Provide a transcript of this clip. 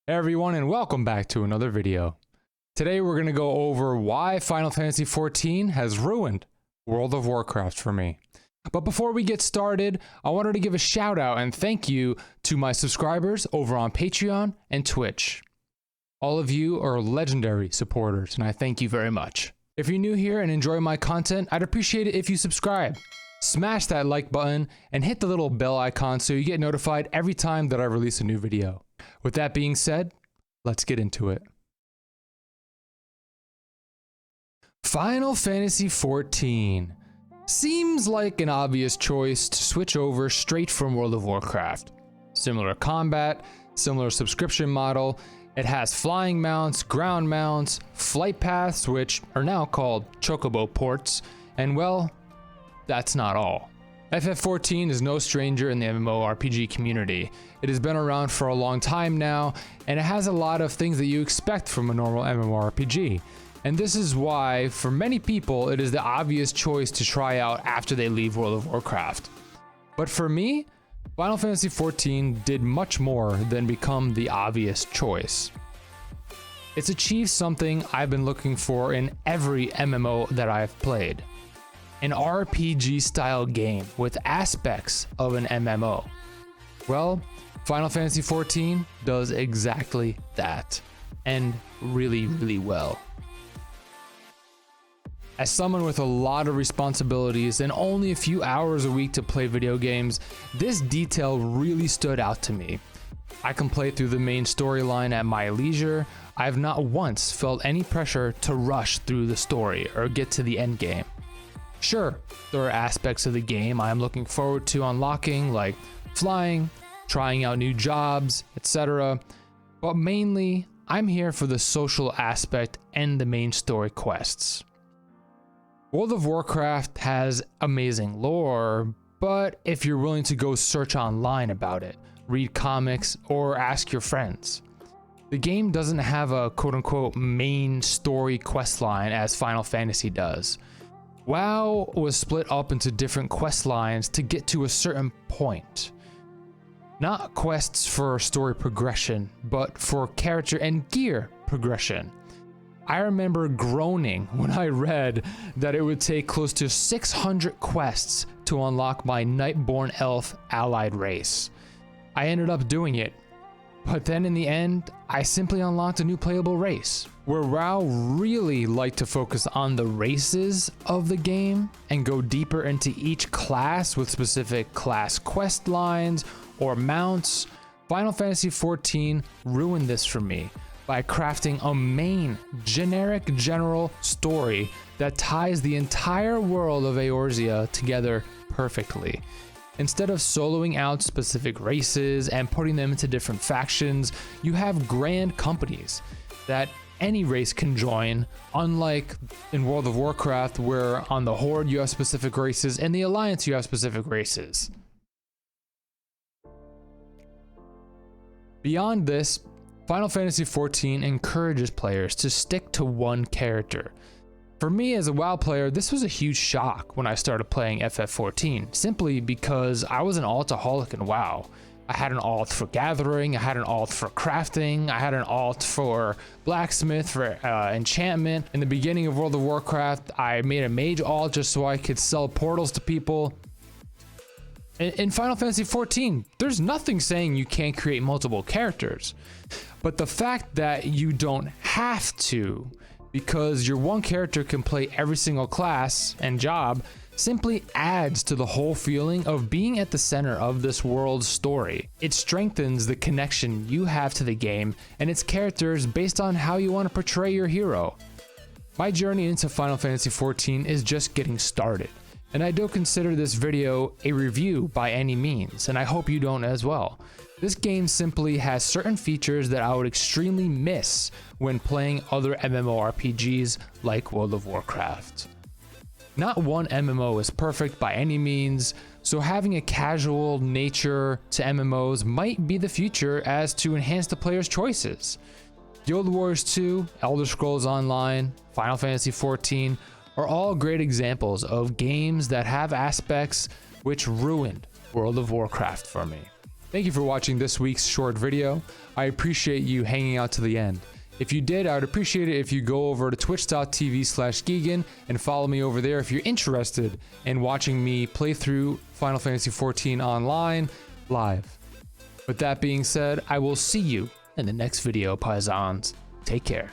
Hey everyone, and welcome back to another video. Today we're going to go over why Final Fantasy XIV has ruined World of Warcraft for me. But before we get started, I wanted to give a shout out and thank you to my subscribers over on Patreon and Twitch. All of you are legendary supporters, and I thank you very much. If you're new here and enjoy my content, I'd appreciate it if you subscribe. Smash that like button and hit the little bell icon so you get notified every time that I release a new video. With that being said, let's get into it. Final Fantasy XIV seems like an obvious choice to switch over straight from World of Warcraft. Similar combat, similar subscription model. It has flying mounts, ground mounts, flight paths, which are now called chocobo ports, and well, that's not all. FF14 is no stranger in the MMORPG community. It has been around for a long time now, and it has a lot of things that you expect from a normal MMORPG. And this is why, for many people, it is the obvious choice to try out after they leave World of Warcraft. But for me, Final Fantasy XIV did much more than become the obvious choice. It's achieved something I've been looking for in every MMO that I've played. An RPG style game with aspects of an MMO. Well, Final Fantasy XIV does exactly that, and really well. As someone with a lot of responsibilities and only a few hours a week to play video games, this detail really stood out to me. I can play through the main storyline at my leisure. I have not once felt any pressure to rush through the story or get to the end game. Sure, there are aspects of the game I am looking forward to unlocking, like flying, trying out new jobs, etc. But mainly, I'm here for the social aspect and the main story quests. World of Warcraft has amazing lore, but if you're willing to go search online about it, read comics, or ask your friends. The game doesn't have a quote-unquote main story questline as Final Fantasy does. WoW was split up into different quest lines to get to a certain point. Not quests for story progression, but for character and gear progression. I remember groaning when I read that it would take close to 600 quests to unlock my Nightborn Elf allied race. I ended up doing it, but then in the end, I simply unlocked a new playable race. Where WoW really liked to focus on the races of the game and go deeper into each class with specific class quest lines or mounts, Final Fantasy XIV ruined this for me by crafting a main generic general story that ties the entire world of Eorzea together perfectly. Instead of soloing out specific races and putting them into different factions, you have grand companies that any race can join, unlike in World of Warcraft where on the Horde you have specific races and the Alliance you have specific races. Beyond this, Final Fantasy XIV encourages players to stick to one character. For me as a WoW player, this was a huge shock when I started playing FF14, simply because I was an altaholic in WoW. I had an alt for gathering, I had an alt for crafting, I had an alt for blacksmith, for enchantment. In the beginning of World of Warcraft, I made a mage alt just so I could sell portals to people. In Final Fantasy XIV, there's nothing saying you can't create multiple characters. But the fact that you don't have to, because your one character can play every single class and job, simply adds to the whole feeling of being at the center of this world's story. It strengthens the connection you have to the game and its characters based on how you want to portray your hero. My journey into Final Fantasy XIV is just getting started, and I don't consider this video a review by any means, and I hope you don't as well. This game simply has certain features that I would extremely miss when playing other MMORPGs like World of Warcraft. Not one MMO is perfect by any means, so having a casual nature to MMOs might be the future as to enhance the player's choices. Guild Wars 2, Elder Scrolls Online, Final Fantasy XIV are all great examples of games that have aspects which ruined World of Warcraft for me. Thank you for watching this week's short video. I appreciate you hanging out to the end. If you did, I would appreciate it if you go over to twitch.tv/Geegan and follow me over there if you're interested in watching me play through Final Fantasy XIV Online live. With that being said, I will see you in the next video, paisans. Take care.